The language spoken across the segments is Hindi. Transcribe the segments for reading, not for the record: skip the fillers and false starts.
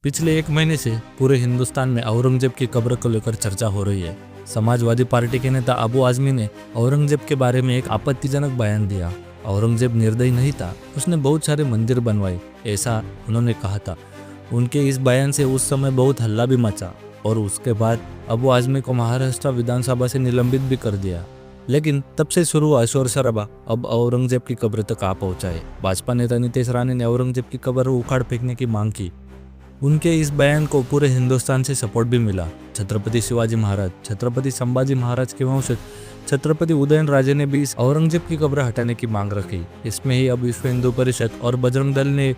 पिछले एक महीने से पूरे हिंदुस्तान में औरंगजेब की कब्र को लेकर चर्चा हो रही है। समाजवादी पार्टी के नेता अबू आजमी ने औरंगजेब के बारे में एक आपत्तिजनक बयान दिया। औरंगजेब निर्दयी नहीं था, उसने बहुत सारे मंदिर बनवाए, ऐसा उन्होंने कहा था। उनके इस बयान से उस समय बहुत हल्ला भी मचा और उसके बाद अबू आजमी को महाराष्ट्र विधानसभा से निलंबित भी कर दिया। लेकिन तब से शुरू हुआ शोर शराबा अब औरंगजेब की कब्र तक आ पहुंचा है। भाजपा नेता नीतीश राणे ने औरंगजेब की कब्र उखाड़ फेंकने की मांग की। उनके इस बयान को पूरे हिंदुस्तान से सपोर्ट भी मिला। छत्रपति शिवाजी महाराज, छत्रपति संभाजी महाराज के वंशज छत्रपति उदयनराजे ने भी इस औरंगजेब की कब्र हटाने की मांग रखी। इसमें ही अब विश्व हिंदू परिषद और बजरंग दल ने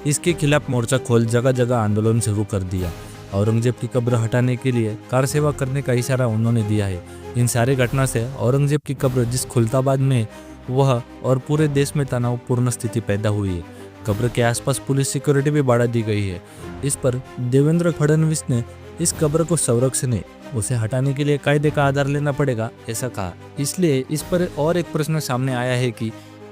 इसके खिलाफ मोर्चा खोल जगह जगह आंदोलन शुरू कर दिया। औरंगजेब की कब्र हटाने के लिए कार सेवा करने का इशारा उन्होंने दिया है। इन सारी घटना से औरंगजेब की कब्र जिस खुलताबाद में वह और पूरे देश में तनावपूर्ण स्थिति पैदा हुई है। कब्र के आसपास पुलिस सिक्योरिटी भी बढ़ा दी गई है। इस पर देवेंद्र फडणवीस ने इस कब्र को संरक्षण है, उसे हटाने के लिए कायदे का आधार लेना पड़ेगा, ऐसा कहा। इसलिए इस पर और एक प्रश्न सामने आया है कि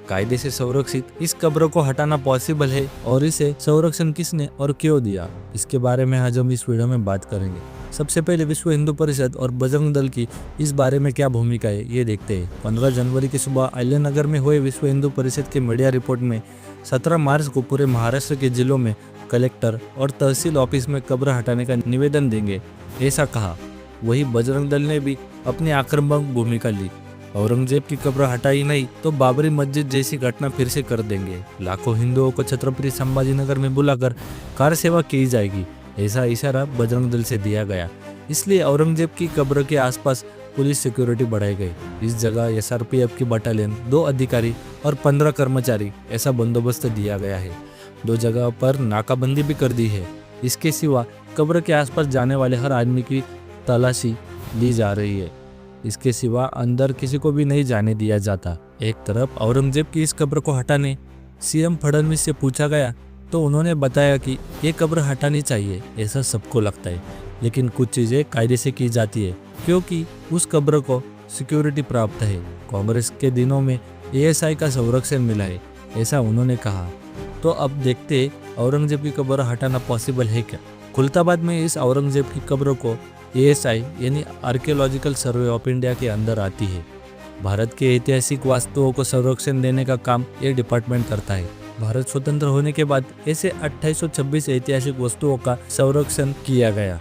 कायदे से संरक्षित इस कब्र को हटाना पॉसिबल है और इसे संरक्षण किसने और क्यों दिया। इसके बारे में आज हम इस वीडियो में बात करेंगे। सबसे पहले विश्व हिंदू परिषद और बजरंग दल की इस बारे में क्या भूमिका है ये देखते हैं। 15 जनवरी की सुबह अहिल्यानगर में हुए विश्व हिंदू परिषद के मीडिया रिपोर्ट में 17 मार्च को पूरे महाराष्ट्र के जिलों में कलेक्टर और तहसील ऑफिस में कब्र हटाने का निवेदन देंगे, ऐसा कहा। वही बजरंग दल ने भी अपनी आक्रामक भूमिका ली। औरंगजेब की कब्र हटाई नहीं तो बाबरी मस्जिद जैसी घटना फिर से कर देंगे। लाखों हिंदुओं को छत्रपति संभाजीनगर में बुलाकर कार सेवा की जाएगी, ऐसा इशारा बजरंग दल से दिया गया। इसलिए औरंगजेब की कब्र के आसपास पुलिस सिक्योरिटी बढ़ाई गई। इस जगह SRPF की बटालियन, 2 अधिकारी और 15 कर्मचारी ऐसा बंदोबस्त दिया गया है। 2 जगह पर नाकाबंदी भी कर दी है। इसके सिवा कब्र के आसपास जाने वाले हर आदमी की तलाशी ली जा रही है। इसके सिवा अंदर किसी को भी नहीं जाने दिया जाता। एक तरफ औरंगजेब की इस कब्र को हटाने CM फडणवीस से पूछा गया तो उन्होंने बताया कि ये कब्र हटानी चाहिए, ऐसा सबको लगता है, लेकिन कुछ चीज़ें कायदे से की जाती है क्योंकि उस कब्र को सिक्योरिटी प्राप्त है। कांग्रेस के दिनों में ASI का संरक्षण मिला है, ऐसा उन्होंने कहा। तो अब देखते औरंगजेब की कब्र हटाना पॉसिबल है क्या। खुलताबाद में इस औरंगजेब की कब्र को ASI यानी आर्कियोलॉजिकल सर्वे ऑफ इंडिया के अंदर आती है। भारत के ऐतिहासिक वास्तुओं को संरक्षण देने का काम ये डिपार्टमेंट करता है। भारत स्वतंत्र होने के बाद ऐसे 2826 ऐतिहासिक वस्तुओं का संरक्षण किया गया।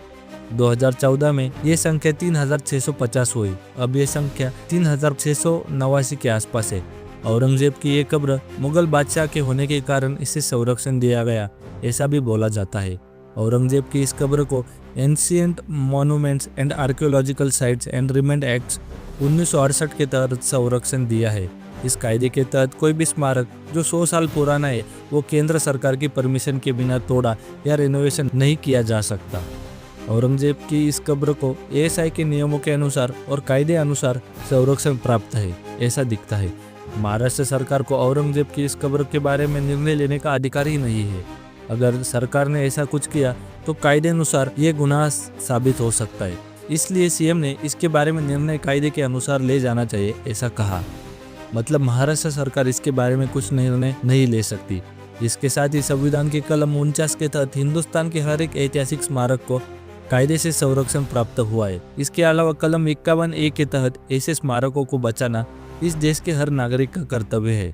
2014 में ये संख्या 3650 हुई। अब ये संख्या 3689 के आसपास है। औरंगजेब की ये कब्र मुगल बादशाह के होने के कारण इसे संरक्षण दिया गया, ऐसा भी बोला जाता है। औरंगजेब की इस कब्र को ancient monuments and archaeological sites and remained act 1968 के तहत संरक्षण दिया है। इस कायदे के तहत कोई भी स्मारक जो 100 साल पुराना है वो केंद्र सरकार की परमिशन के बिना तोड़ा या रिनोवेशन नहीं किया जा सकता। औरंगजेब की इस कब्र को ASI के नियमों के अनुसार और कायदे अनुसार संरक्षण प्राप्त है, ऐसा दिखता है। महाराष्ट्र सरकार को औरंगजेब की इस कब्र के बारे में निर्णय लेने का अधिकार ही नहीं है। अगर सरकार ने ऐसा कुछ किया तो कायदे अनुसार ये गुनाह साबित हो सकता है। इसलिए CM ने इसके बारे में निर्णय कायदे के अनुसार ले जाना चाहिए, ऐसा कहा। मतलब महाराष्ट्र सरकार इसके बारे में कुछ निर्णय नहीं ले सकती। इसके साथ ही संविधान के कलम 49 के तहत हिंदुस्तान के हर एक ऐतिहासिक स्मारक को कायदे से संरक्षण प्राप्त हुआ है। इसके अलावा कलम 51A के तहत ऐसे स्मारकों को बचाना इस देश के हर नागरिक का कर्तव्य है।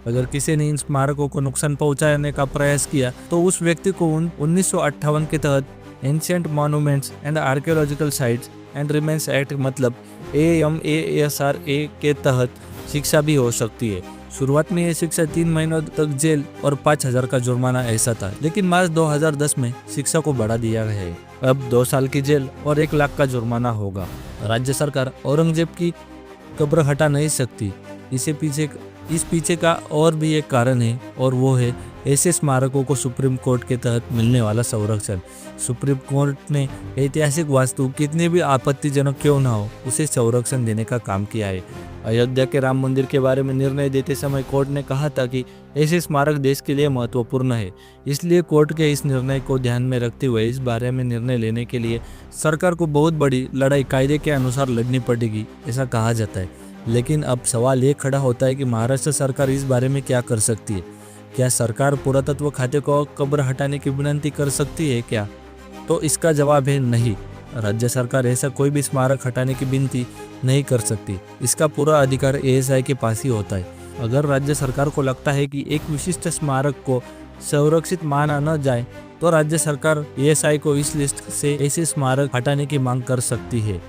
अगर किसी ने इन स्मारकों को नुकसान पहुंचाने का प्रयास किया तो उस व्यक्ति को 1958 के तहत ancient monuments and archaeological sites and remains act मतलब AMASRA के तहत शिक्षा भी हो सकती है। शुरुआत में यह शिक्षा 3 महीनों तक जेल और 5000 का जुर्माना ऐसा था, लेकिन मार्च 2010 में शिक्षा को बढ़ा दिया गया है। अब 2 साल की जेल और 1 लाख का जुर्माना होगा। राज्य सरकार औरंगजेब की कब्र हटा नहीं सकती। इस पीछे का और भी एक कारण है और वो है ऐसे स्मारकों को सुप्रीम कोर्ट के तहत मिलने वाला संरक्षण। सुप्रीम कोर्ट ने ऐतिहासिक वास्तु कितने भी आपत्तिजनक क्यों ना हो उसे संरक्षण देने का काम किया है। अयोध्या के राम मंदिर के बारे में निर्णय देते समय कोर्ट ने कहा था कि ऐसे स्मारक देश के लिए महत्वपूर्ण है। इसलिए कोर्ट के इस निर्णय को ध्यान में रखते हुए इस बारे में निर्णय लेने के लिए सरकार को बहुत बड़ी लड़ाई कायदे के अनुसार लड़नी पड़ेगी, ऐसा कहा जाता है। लेकिन अब सवाल ये खड़ा होता है कि महाराष्ट्र सरकार इस बारे में क्या कर सकती है। क्या सरकार पुरातत्व खाते को कब्र हटाने की विनती कर सकती है क्या? तो इसका जवाब है नहीं। राज्य सरकार ऐसा कोई भी स्मारक हटाने की विनती नहीं कर सकती। इसका पूरा अधिकार एएसआई के पास ही होता है। अगर राज्य सरकार को लगता है कि एक विशिष्ट स्मारक को संरक्षित माना न जाए तो राज्य सरकार एएसआई को इस लिस्ट से ऐसे स्मारक हटाने की मांग कर सकती है।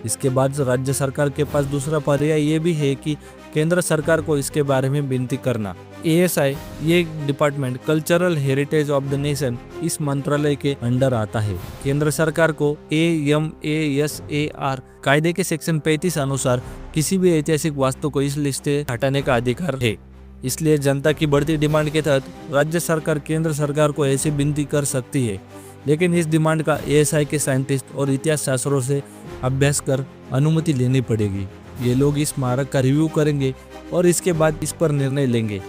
इसके बाद राज्य सरकार के पास दूसरा पर्याय ये भी है कि केंद्र सरकार को इसके बारे में विनती करना। एएसआई ये department cultural heritage of the nation इस मंत्रालय के अंडर आता है। केंद्र सरकार को AMASAR कायदे के सेक्शन 35 अनुसार किसी भी ऐतिहासिक वास्तु को इस लिस्ट से हटाने का अधिकार है। इसलिए जनता की बढ़ती डिमांड के तहत राज्य सरकार केंद्र सरकार को ऐसी विनती कर सकती है, लेकिन इस डिमांड का एएसआई के साइंटिस्ट और इतिहास शास्त्रों से अभ्यास कर अनुमति लेनी पड़ेगी। ये लोग इस स्मारक का रिव्यू करेंगे और इसके बाद इस पर निर्णय लेंगे।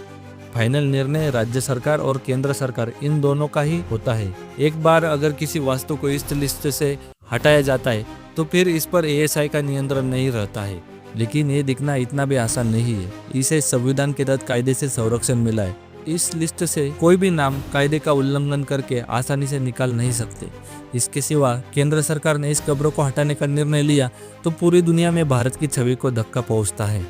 फाइनल निर्णय राज्य सरकार और केंद्र सरकार इन दोनों का ही होता है। एक बार अगर किसी वास्तु को इस लिस्ट से हटाया जाता है तो फिर इस पर एएसआई का नियंत्रण नहीं रहता है। लेकिन ये दिखना इतना भी आसान नहीं है। इसे संविधान के तहत कायदे से संरक्षण मिला है। इस लिस्ट से कोई भी नाम कायदे का उल्लंघन करके आसानी से निकाल नहीं सकते। इसके सिवा केंद्र सरकार ने इस कब्र को हटाने का निर्णय लिया तो पूरी दुनिया में भारत की छवि को धक्का पहुंचता है।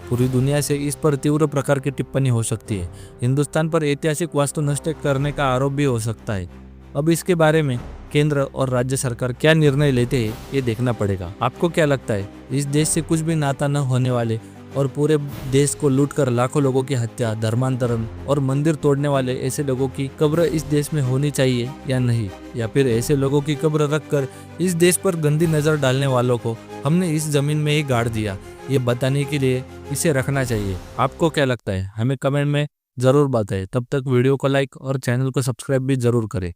पूरी दुनिया से इस पर तीव्र प्रकार की टिप्पणी हो सकती है। हिंदुस्तान पर ऐतिहासिक वास्तु नष्ट करने का आरोप भी हो सकता है। अब इसके बारे में केंद्र और राज्य सरकार क्या निर्णय लेते हैं ये देखना पड़ेगा। आपको क्या लगता है, इस देश से कुछ भी नाता न होने वाले और पूरे देश को लूटकर लाखों लोगों की हत्या, धर्मांतरण और मंदिर तोड़ने वाले ऐसे लोगों की कब्र इस देश में होनी चाहिए या नहीं? या फिर ऐसे लोगों की कब्र रखकर इस देश पर गंदी नजर डालने वालों को हमने इस जमीन में ही गाड़ दिया, ये बताने के लिए इसे रखना चाहिए? आपको क्या लगता है? हमें कमेंट में जरूर बताएं। तब तक वीडियो को लाइक और चैनल को सब्सक्राइब भी जरूर करें।